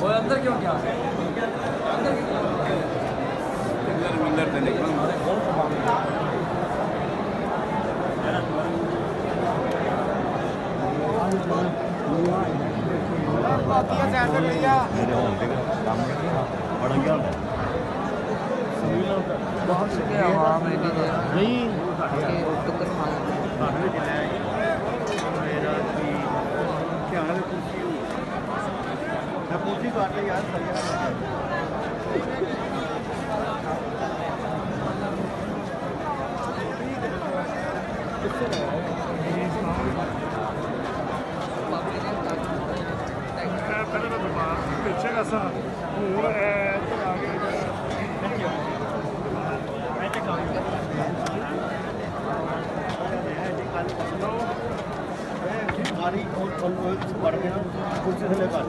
वो अंदर क्यों क्या अंदर अंदर से निकलो मेरे होम के काम बड़ा क्या बहुत से आवाम है नहीं टुकर मार मेरा क्या है कुर्सी काट ले यार ਪਹਿਲਾਂ ਤਾਂ ਬਿਮਾਰ ਪਿੱਛੇ ਕਸਾ ਹੋਰ ਇੱਧਰ ਆ ਗਏ ਸਾਰੀ ਪੜ ਗਿਆ ਕੁਰਸੀ ਥੱਲੇ ਕਰ